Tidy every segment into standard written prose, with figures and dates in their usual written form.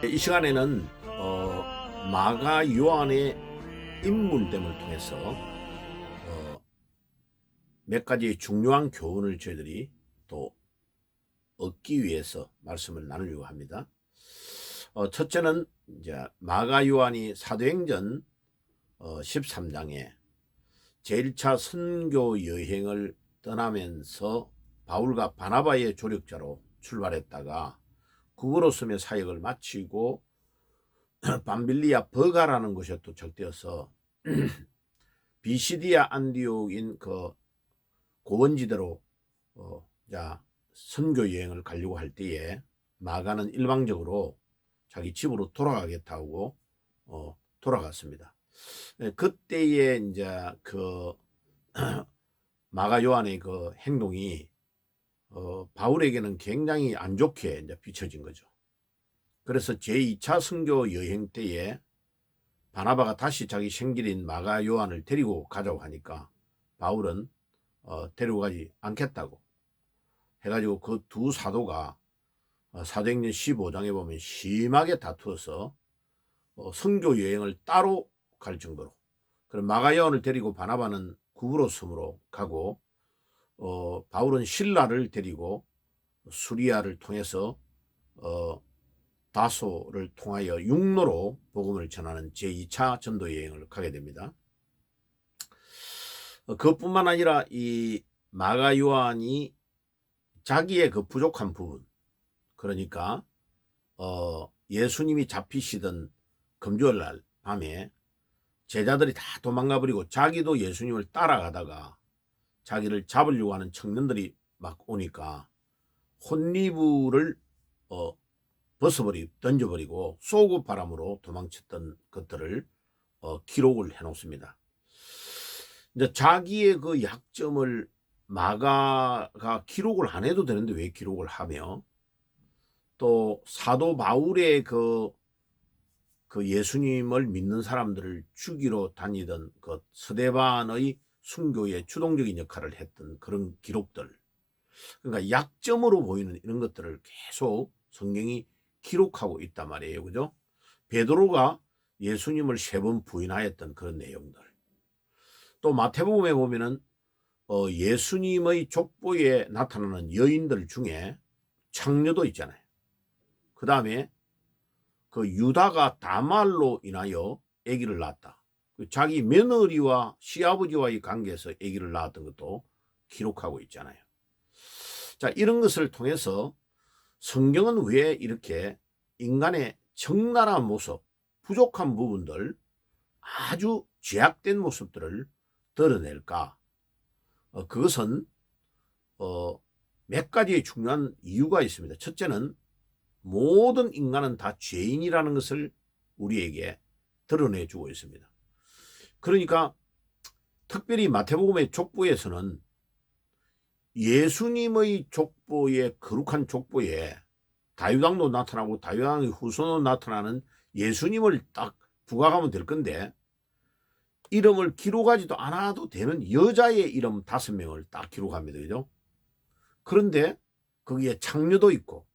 이 시간에는 마가 요한의 인물됨을 통해서 몇 가지 중요한 교훈을 저희들이 또 얻기 위해서 말씀을 나누려고 합니다. 첫째는 이제 마가 요한이 사도행전 13장에 제1차 선교 여행을 떠나면서 바울과 바나바의 조력자로 출발했다가 구거로섬의 사역을 마치고 밤빌리아 버가라는 곳에 도착되어서 비시디아 안디옥인 그 고원지대로 선교 여행을 가려고 할 때에 마가는 일방적으로 자기 집으로 돌아가겠다고 돌아갔습니다. 그때에 이제 그 마가 요한의 그 행동이 바울에게는 굉장히 안 좋게 이제 비춰진 거죠. 그래서 제2차 선교 여행 때에 바나바가 다시 자기 생길인 마가 요한을 데리고 가자고 하니까 바울은 데리고 가지 않겠다고 해가지고 그 두 사도가 사도행전 15장에 보면 심하게 다투어서 선교 여행을 따로 갈 정도로. 그럼 마가 요한을 데리고 바나바는 구브로섬으로 가고 바울은 실라를 데리고 수리아를 통해서 다소를 통하여 육로로 복음을 전하는 제2차 전도 여행을 가게 됩니다. 그것뿐만 아니라 이 마가 요한이 자기의 그 부족한 부분, 그러니까 예수님이 잡히시던 금주일 날 밤에 제자들이 다 도망가 버리고 자기도 예수님을 따라가다가 자기를 잡으려고 하는 청년들이 막 오니까 혼리부를 던져버리고 쏘고 바람으로 도망쳤던 것들을 기록을 해놓습니다. 이제 자기의 그 약점을 마가가 기록을 안 해도 되는데 왜 기록을 하며, 또 사도 바울의 그 예수님을 믿는 사람들을 죽이러 다니던 그 스데반의 순교의 주동적인 역할을 했던 그런 기록들, 그러니까 약점으로 보이는 이런 것들을 계속 성경이 기록하고 있단 말이에요. 그죠? 베드로가 예수님을 3번 부인하였던 그런 내용들. 또 마태복음에 보면은 예수님의 족보에 나타나는 여인들 중에 창녀도 있잖아요. 그 다음에 그 유다가 다말로 인하여 아기를 낳았다. 자기 며느리와 시아버지와의 관계에서 아기를 낳았던 것도 기록하고 있잖아요. 자, 이런 것을 통해서 성경은 왜 이렇게 인간의 적나라한 모습, 부족한 부분들, 아주 죄악된 모습들을 드러낼까? 그것은 몇 가지의 중요한 이유가 있습니다. 첫째는 모든 인간은 다 죄인이라는 것을 우리에게 드러내주고 있습니다. 그러니까 특별히 마태복음의 족보에서는 예수님의 족보에, 거룩한 족보에 다윗왕도 나타나고 다윗왕의 후손으로 나타나는 예수님을 딱 부각하면 될 건데, 이름을 기록하지도 않아도 되는 여자의 이름 5명을 딱 기록합니다. 그죠? 그런데 거기에 창녀도 있고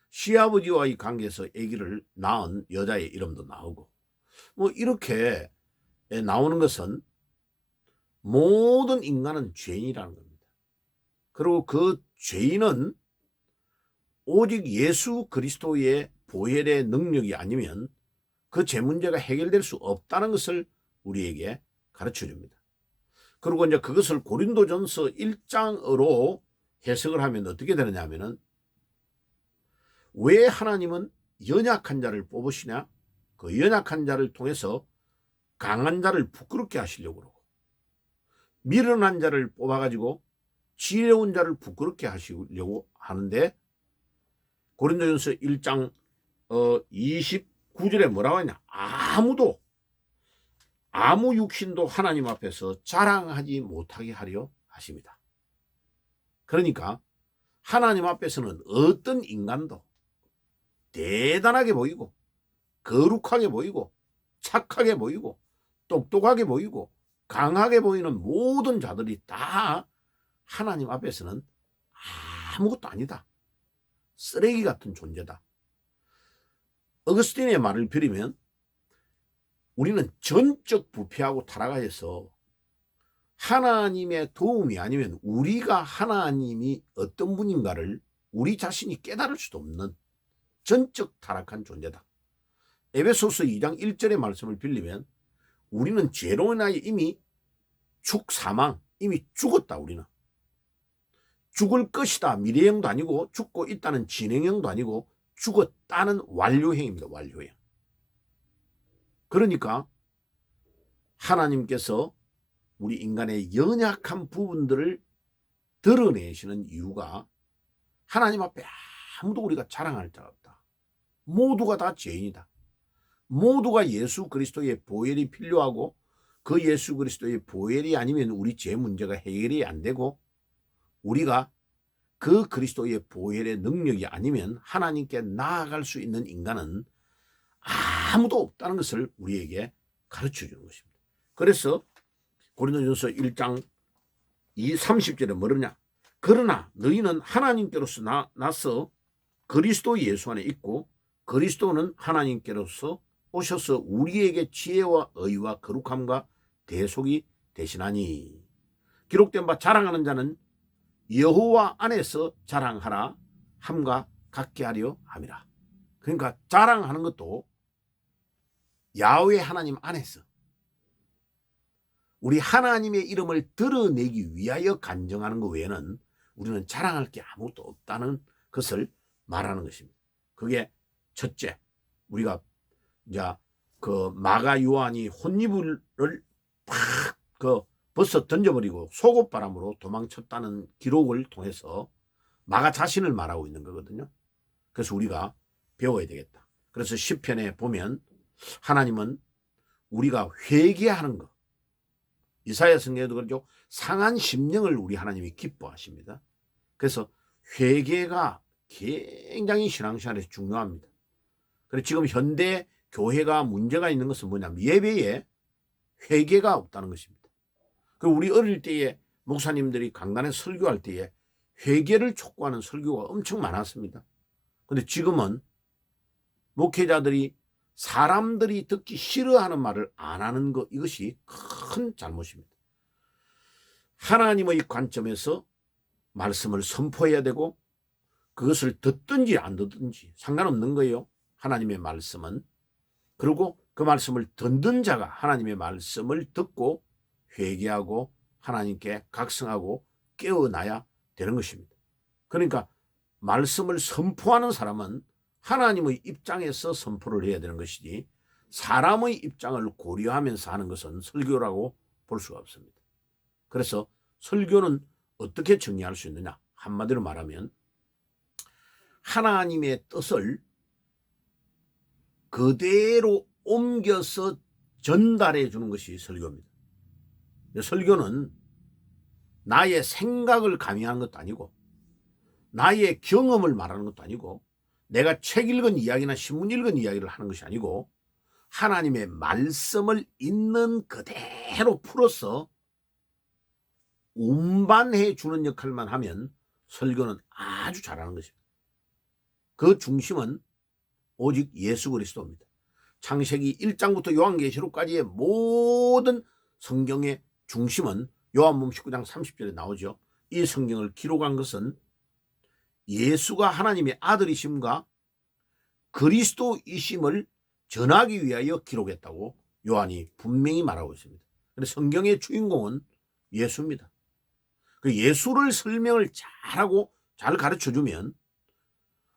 시아버지와의 관계에서 아기를 낳은 여자의 이름도 나오고, 뭐 이렇게 나오는 것은 모든 인간은 죄인이라는 겁니다. 그리고 그 죄인은 오직 예수 그리스도의 보혈의 능력이 아니면 그 죄 문제가 해결될 수 없다는 것을 우리에게 가르쳐 줍니다. 그리고 이제 그것을 고린도전서 1장으로 해석을 하면 어떻게 되느냐 하면은, 왜 하나님은 연약한 자를 뽑으시냐? 그 연약한 자를 통해서 강한 자를 부끄럽게 하시려고 그러고, 미련한 자를 뽑아가지고 지혜로운 자를 부끄럽게 하시려고 하는데, 고린도전서 1장 29절에 뭐라고 하냐? 아무 육신도 하나님 앞에서 자랑하지 못하게 하려 하십니다. 그러니까 하나님 앞에서는 어떤 인간도 대단하게 보이고 거룩하게 보이고 착하게 보이고 똑똑하게 보이고 강하게 보이는 모든 자들이 다 하나님 앞에서는 아무것도 아니다. 쓰레기 같은 존재다. 어거스틴의 말을 빌리면 우리는 전적 부패하고 타락하여서 하나님의 도움이 아니면 우리가 하나님이 어떤 분인가를 우리 자신이 깨달을 수도 없는 전적 타락한 존재다. 에베소서 2장 1절의 말씀을 빌리면 우리는 죄로 인하여 이미 사망, 이미 죽었다. 우리는 죽을 것이다. 미래형도 아니고 죽고 있다는 진행형도 아니고 죽었다는 완료형입니다. 완료형. 그러니까 하나님께서 우리 인간의 연약한 부분들을 드러내시는 이유가 하나님 앞에 아무도 우리가 자랑할 자가 없다. 모두가 다 죄인이다. 모두가 예수 그리스도의 보혈이 필요하고 그 예수 그리스도의 보혈이 아니면 우리 죄 문제가 해결이 안 되고 우리가 그 그리스도의 보혈의 능력이 아니면 하나님께 나아갈 수 있는 인간은 아무도 없다는 것을 우리에게 가르쳐 주는 것입니다. 그래서 고린도전서 1장 30절에 뭐르냐? 그러나 너희는 하나님께로서 나서 그리스도 예수 안에 있고 그리스도는 하나님께로서 오셔서 우리에게 지혜와 의와 거룩함과 대속이 되시나니 기록된 바 자랑하는 자는 여호와 안에서 자랑하라 함과 같게 하려 함이라. 그러니까 자랑하는 것도 야훼 하나님 안에서 우리 하나님의 이름을 드러내기 위하여 간증하는 것 외에는 우리는 자랑할 게 아무것도 없다는 것을 말하는 것입니다. 그게 첫째, 우리가 이제 그 마가 요한이 혼이불을 팍 벌써 던져버리고 속옷바람으로 도망쳤다는 기록을 통해서 마가 자신을 말하고 있는 거거든요. 그래서 우리가 배워야 되겠다. 그래서 시편에 보면 하나님은 우리가 회개하는 것, 이사야 성경에도 그렇죠. 상한 심령을 우리 하나님이 기뻐하십니다. 그래서 회개가 굉장히 신앙생활에서 중요합니다. 그래서 지금 현대 교회가 문제가 있는 것은 뭐냐면 예배에 회개가 없다는 것입니다. 그 우리 어릴 때에 목사님들이 강단에 설교할 때에 회개를 촉구하는 설교가 엄청 많았습니다. 그런데 지금은 목회자들이 사람들이 듣기 싫어하는 말을 안 하는 것, 이것이 큰 잘못입니다. 하나님의 관점에서 말씀을 선포해야 되고 그것을 듣든지 안 듣든지 상관없는 거예요. 하나님의 말씀은. 그리고 그 말씀을 듣는 자가 하나님의 말씀을 듣고 회개하고 하나님께 각성하고 깨어나야 되는 것입니다. 그러니까 말씀을 선포하는 사람은 하나님의 입장에서 선포를 해야 되는 것이지 사람의 입장을 고려하면서 하는 것은 설교라고 볼 수가 없습니다. 그래서 설교는 어떻게 정리할 수 있느냐? 한마디로 말하면 하나님의 뜻을 그대로 옮겨서 전달해 주는 것이 설교입니다. 설교는 나의 생각을 강요하는 것도 아니고 나의 경험을 말하는 것도 아니고 내가 책 읽은 이야기나 신문 읽은 이야기를 하는 것이 아니고 하나님의 말씀을 있는 그대로 풀어서 운반해 주는 역할만 하면 설교는 아주 잘하는 것입니다. 그 중심은 오직 예수 그리스도입니다. 창세기 1장부터 요한계시록까지의 모든 성경의 중심은 요한복음 19장 30절에 나오죠. 이 성경을 기록한 것은 예수가 하나님의 아들이심과 그리스도이심을 전하기 위하여 기록했다고 요한이 분명히 말하고 있습니다. 그런데 성경의 주인공은 예수입니다. 그 예수를 설명을 잘하고 잘 가르쳐주면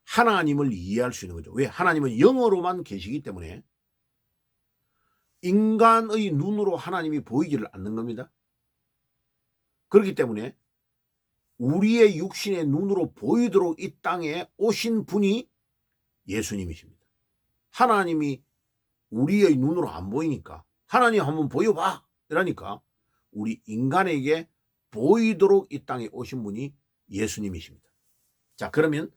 하나님을 이해할 수 있는 거죠. 왜? 하나님은 영어로만 계시기 때문에 인간의 눈으로 하나님이 보이지를 않는 겁니다. 그렇기 때문에 우리의 육신의 눈으로 보이도록 이 땅에 오신 분이 예수님이십니다. 하나님이 우리의 눈으로 안 보이니까 하나님 한번 보여봐 이러니까 우리 인간에게 보이도록 이 땅에 오신 분이 예수님이십니다. 자, 그러면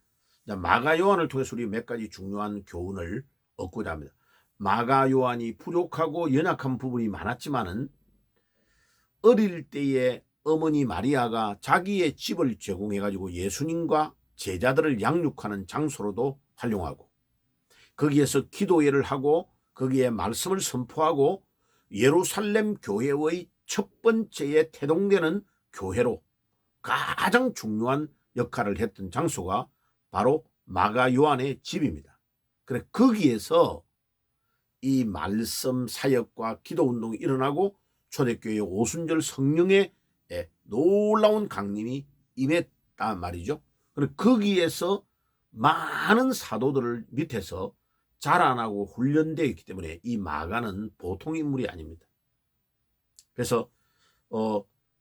마가 요한을 통해서 우리 몇 가지 중요한 교훈을 얻고자 합니다. 마가 요한이 부족하고 연약한 부분이 많았지만은 어릴 때에 어머니 마리아가 자기의 집을 제공해 가지고 예수님과 제자들을 양육하는 장소로도 활용하고 거기에서 기도회를 하고 거기에 말씀을 선포하고 예루살렘 교회의 첫 번째에 태동되는 교회로 가장 중요한 역할을 했던 장소가 바로 마가 요한의 집입니다. 그래 거기에서 이 말씀 사역과 기도 운동이 일어나고 초대교회 오순절 성령의 놀라운 강림이 임했단 말이죠. 그래 거기에서 많은 사도들을 밑에서 자라나고 훈련되어 있기 때문에 이 마가는 보통 인물이 아닙니다. 그래서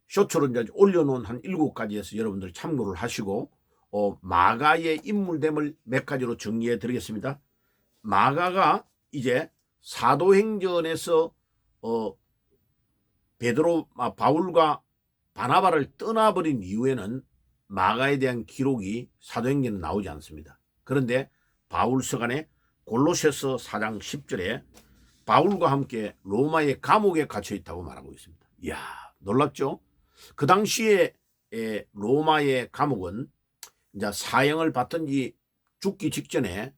쇼츠로 이제 올려놓은 한 7가지에서 여러분들 참고를 하시고 마가의 인물됨을 몇 가지로 정리해 드리겠습니다. 마가가 이제 사도행전에서 바울과 바나바를 떠나버린 이후에는 마가에 대한 기록이 사도행전에 나오지 않습니다. 그런데 바울서간에 골로새서 4장 10절에 바울과 함께 로마의 감옥에 갇혀 있다고 말하고 있습니다. 이야, 놀랍죠? 그 당시에 로마의 감옥은 이제 사형을 받든지 죽기 직전에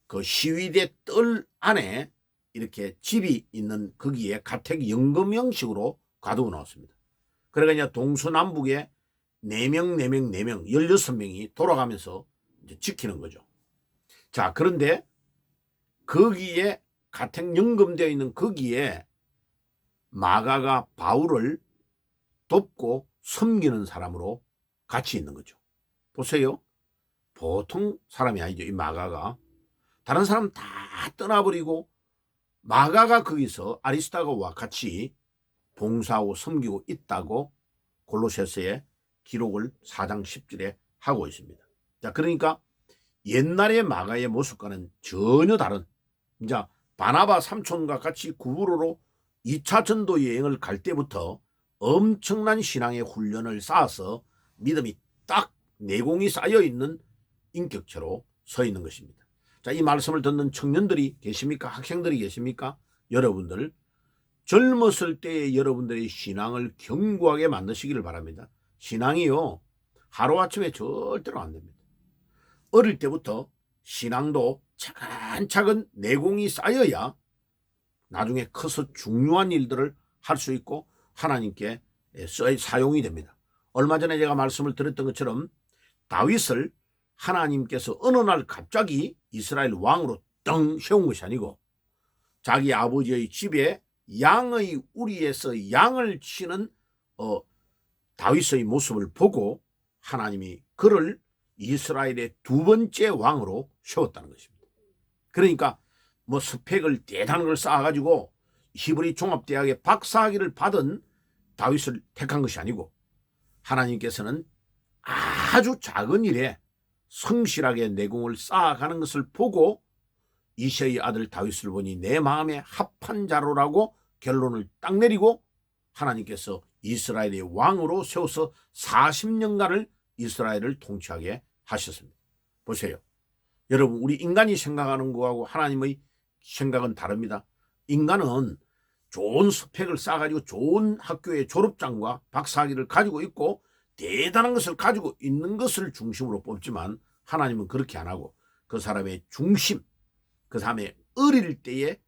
그 시위대 뜰 안에 이렇게 집이 있는 거기에 가택 연금 형식으로 가두어 놓았습니다. 그러니까 이제 동서남북에 4명, 16명이 돌아가면서 이제 지키는 거죠. 자, 그런데 거기에 가택 연금되어 있는 거기에 마가가 바울을 돕고 섬기는 사람으로 같이 있는 거죠. 보세요. 보통 사람이 아니죠. 이 마가가. 다른 사람 다 떠나버리고 마가가 거기서 아리스다고와 같이 봉사하고 섬기고 있다고 골로새서에 기록을 4장 10절에 하고 있습니다. 자, 그러니까 옛날의 마가의 모습과는 전혀 다른, 이제 바나바 삼촌과 같이 구부로로 2차 전도 여행을 갈 때부터 엄청난 신앙의 훈련을 쌓아서 믿음이 딱 내공이 쌓여 있는 인격체로 서 있는 것입니다. 자, 이 말씀을 듣는 청년들이 계십니까? 학생들이 계십니까? 여러분들 젊었을 때의 여러분들의 신앙을 견고하게 만드시기를 바랍니다. 신앙이요, 하루아침에 절대로 안 됩니다. 어릴 때부터 신앙도 차근차근 내공이 쌓여야 나중에 커서 중요한 일들을 할 수 있고 하나님께 사용이 됩니다. 얼마 전에 제가 말씀을 드렸던 것처럼 다윗을 하나님께서 어느 날 갑자기 이스라엘 왕으로 덩 세운 것이 아니고 자기 아버지의 집에 양의 우리에서 양을 치는 다윗의 모습을 보고 하나님이 그를 이스라엘의 2번째 왕으로 세웠다는 것입니다. 그러니까 뭐 스펙을 대단한 걸 쌓아가지고 히브리 종합대학의 박사학위를 받은 다윗을 택한 것이 아니고 하나님께서는 아주 작은 일에 성실하게 내공을 쌓아가는 것을 보고 이새의 아들 다윗을 보니 내 마음에 합한 자로라고 결론을 딱 내리고 하나님께서 이스라엘의 왕으로 세워서 40년간을 이스라엘을 통치하게 하셨습니다. 보세요. 여러분, 우리 인간이 생각하는 거하고 하나님의 생각은 다릅니다. 인간은 좋은 스펙을 쌓아가지고 좋은 학교의 졸업장과 박사학위를 가지고 있고 대단한 것을 가지고 있는 것을 중심으로 뽑지만 하나님은 그렇게 안 하고 그 사람의 중심, 그 사람의 어릴 때의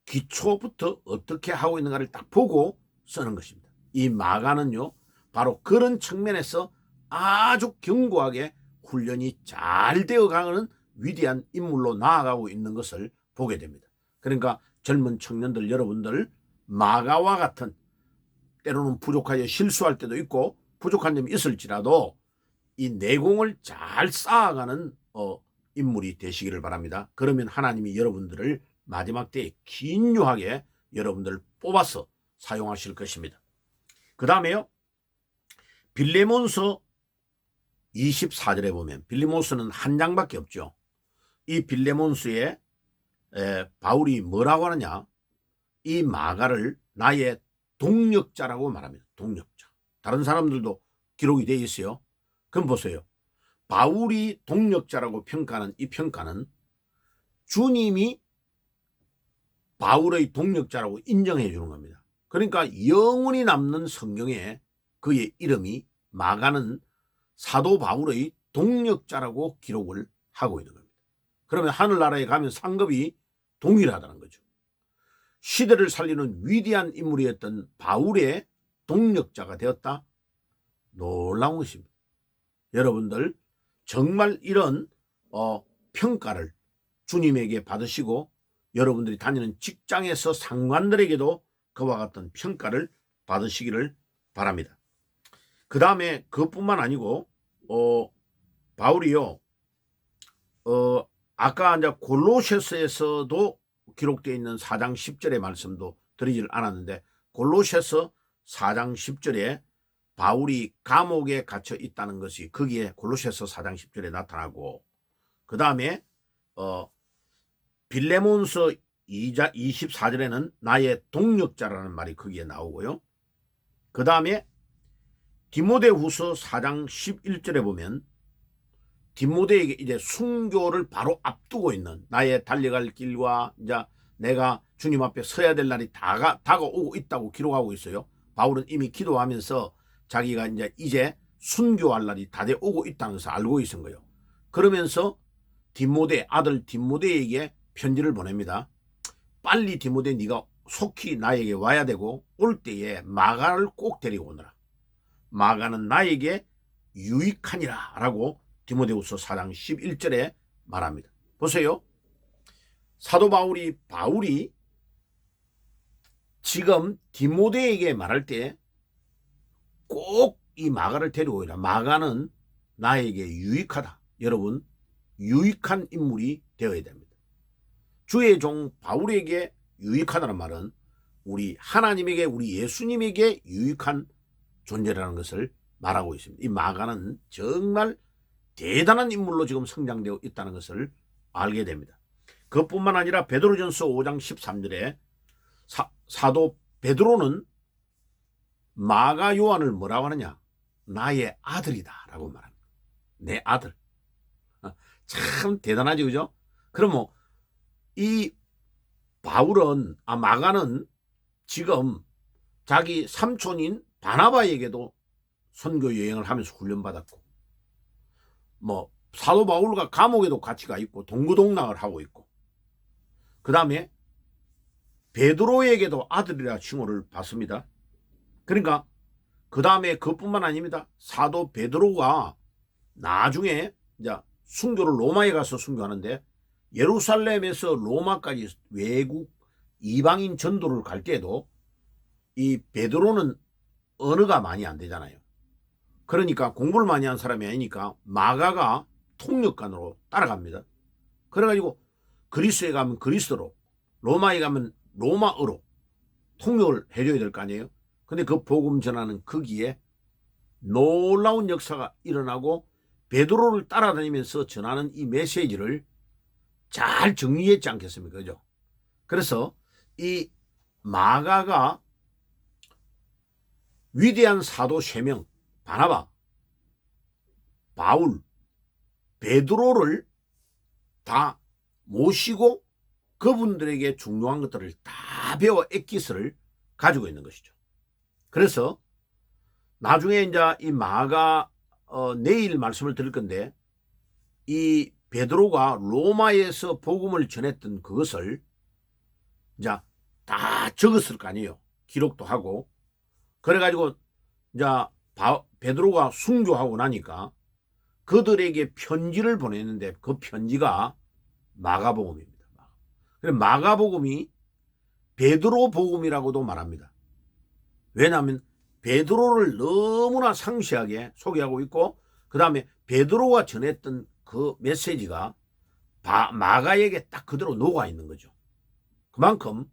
기초부터 어떻게 하고 있는가를 딱 보고 쓰는 것입니다. 이 마가는요, 바로 그런 측면에서 아주 견고하게 훈련이 잘 되어가는 위대한 인물로 나아가고 있는 것을 보게 됩니다. 그러니까 젊은 청년들 여러분들, 마가와 같은 때로는 부족하여 실수할 때도 있고 부족한 점이 있을지라도 이 내공을 잘 쌓아가는 인물이 되시기를 바랍니다. 그러면 하나님이 여러분들을 마지막 때에 긴유하게 여러분들을 뽑아서 사용하실 것입니다. 그 다음에요, 빌레몬서 24절에 보면 빌레몬서는 한 장밖에 없죠. 이 빌레몬서에 바울이 뭐라고 하느냐, 이 마가를 나의 동력자라고 말합니다. 동력자. 다른 사람들도 기록이 되어 있어요. 그럼 보세요. 바울이 동력자라고 평가하는 이 평가는 주님이 바울의 동력자라고 인정해 주는 겁니다. 그러니까 영원히 남는 성경에 그의 이름이 마가는 사도 바울의 동력자라고 기록을 하고 있는 겁니다. 그러면 하늘나라에 가면 상급이 동일하다는 거죠. 시대를 살리는 위대한 인물이었던 바울의 동력자가 되었다. 놀라운 것입니다. 여러분들 정말 이런 평가를 주님에게 받으시고 여러분들이 다니는 직장에서 상관들에게도 그와 같은 평가를 받으시기를 바랍니다. 그 다음에 그것뿐만 아니고 바울이요 아까 이제 골로새서에서도 기록되어 있는 4장 10절의 말씀도 드리질 않았는데 골로새서 4장 10절에 바울이 감옥에 갇혀 있다는 것이 거기에 골로새서 4장 10절에 나타나고 그 다음에 빌레몬서 2장 24절에는 나의 동력자라는 말이 거기에 나오고요. 그 다음에 디모데후서 4장 11절에 보면 디모데에게 이제 순교를 바로 앞두고 있는 나의 달려갈 길과 이제 내가 주님 앞에 서야 될 날이 다가오고 있다고 기록하고 있어요. 바울은 이미 기도하면서 자기가 이제 순교할 날이 다가오고 있다는 것을 알고 있은 거예요. 그러면서 아들 디모데에게 편지를 보냅니다. 빨리 디모데 네가 속히 나에게 와야 되고 올 때에 마가를 꼭 데리고 오너라. 마가는 나에게 유익하니라 라고 디모데후서 4장 11절에 말합니다. 보세요. 사도 바울이 지금 디모데에게 말할 때 꼭 이 마가를 데려오라. 마가는 나에게 유익하다. 여러분 유익한 인물이 되어야 됩니다. 주의 종 바울에게 유익하다는 말은 우리 하나님에게 우리 예수님에게 유익한 존재라는 것을 말하고 있습니다. 이 마가는 정말 대단한 인물로 지금 성장되어 있다는 것을 알게 됩니다. 그것뿐만 아니라 베드로전서 5장 13절에 사도 베드로는 마가 요한을 뭐라고 하느냐? 나의 아들이다 라고 말합니다. 내 아들. 참 대단하죠, 그죠? 그럼 이 마가는 지금 자기 삼촌인 바나바에게도 선교 여행을 하면서 훈련받았고 사도 바울과 감옥에도 같이 가 있고 동고동락을 하고 있고 그 다음에 베드로에게도 아들이라 칭호를 받습니다. 그러니까 그 다음에 그것뿐만 아닙니다. 사도 베드로가 나중에 이제 순교를 로마에 가서 순교하는데 예루살렘에서 로마까지 외국 이방인 전도를 갈 때에도 이 베드로는 언어가 많이 안 되잖아요. 그러니까 공부를 많이 한 사람이 아니니까 마가가 통역관으로 따라갑니다. 그래가지고 그리스에 가면 그리스어로, 로마에 가면 로마어로 통역을 해줘야 될 거 아니에요. 근데 그 복음 전하는 거기에 놀라운 역사가 일어나고 베드로를 따라다니면서 전하는 이 메시지를 잘 정리했지 않겠습니까? 그죠? 그래서 이 마가가 위대한 사도 3명, 바나바, 바울, 베드로를 다 모시고 그분들에게 중요한 것들을 다 배워 엑기스를 가지고 있는 것이죠. 그래서 나중에 이제 이 마가 내일 말씀을 드릴 건데 이 베드로가 로마에서 복음을 전했던 그것을 이제 다 적었을 거 아니에요. 기록도 하고. 그래가지고 이제 베드로가 순교하고 나니까 그들에게 편지를 보냈는데 그 편지가 마가복음입니다. 그래서 마가복음이 베드로 복음이라고도 말합니다. 왜냐하면 베드로를 너무나 상세하게 소개하고 있고 그 다음에 베드로가 전했던 그 메시지가 마가에게 딱 그대로 녹아 있는 거죠. 그만큼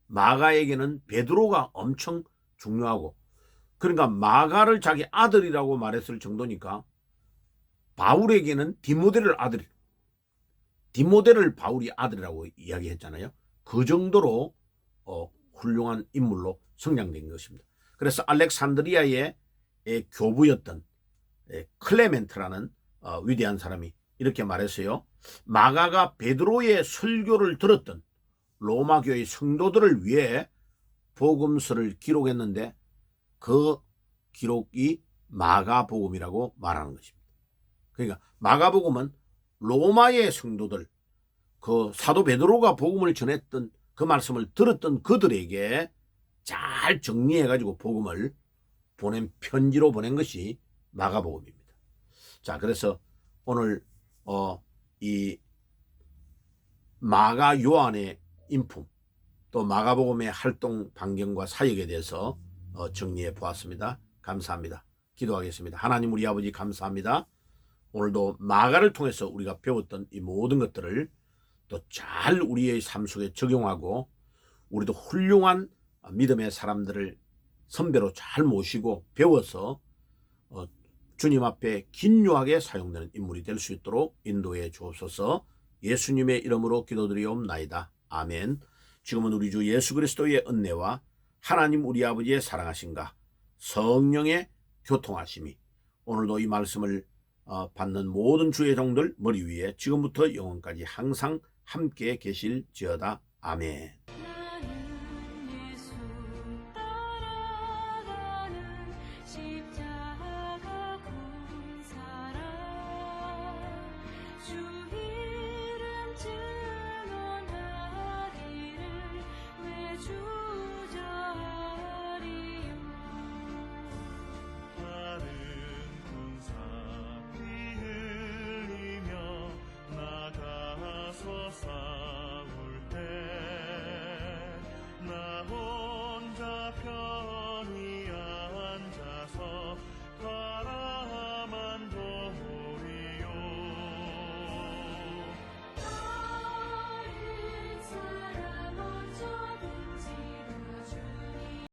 마가에게는 베드로가 엄청 중요하고 그러니까 마가를 자기 아들이라고 말했을 정도니까 바울에게는 디모데를 바울이 아들이라고 이야기했잖아요. 그 정도로 훌륭한 인물로 성장된 것입니다. 그래서 알렉산드리아의 교부였던 클레멘트라는 위대한 사람이 이렇게 말했어요. 마가가 베드로의 설교를 들었던 로마 교회 성도들을 위해 복음서를 기록했는데 그 기록이 마가복음이라고 말하는 것입니다. 그러니까 마가복음은 로마의 성도들, 그 사도 베드로가 복음을 전했던 그 말씀을 들었던 그들에게 잘 정리해가지고 복음을 편지로 보낸 것이 마가복음입니다. 자, 그래서 오늘 이 마가 요한의 인품, 또 마가복음의 활동 반경과 사역에 대해서 정리해 보았습니다. 감사합니다. 기도하겠습니다. 하나님 우리 아버지 감사합니다. 오늘도 마가를 통해서 우리가 배웠던 이 모든 것들을 또 잘 우리의 삶 속에 적용하고 우리도 훌륭한 믿음의 사람들을 선배로 잘 모시고 배워서 주님 앞에 긴유하게 사용되는 인물이 될 수 있도록 인도해 주옵소서. 예수님의 이름으로 기도드리옵나이다. 아멘. 지금은 우리 주 예수 그리스도의 은혜와 하나님 우리 아버지의 사랑하심과 성령의 교통하심이 오늘도 이 말씀을 받는 모든 주의 종들 머리 위에 지금부터 영원까지 항상 함께 계실지어다. 아멘. 십자가 군 사랑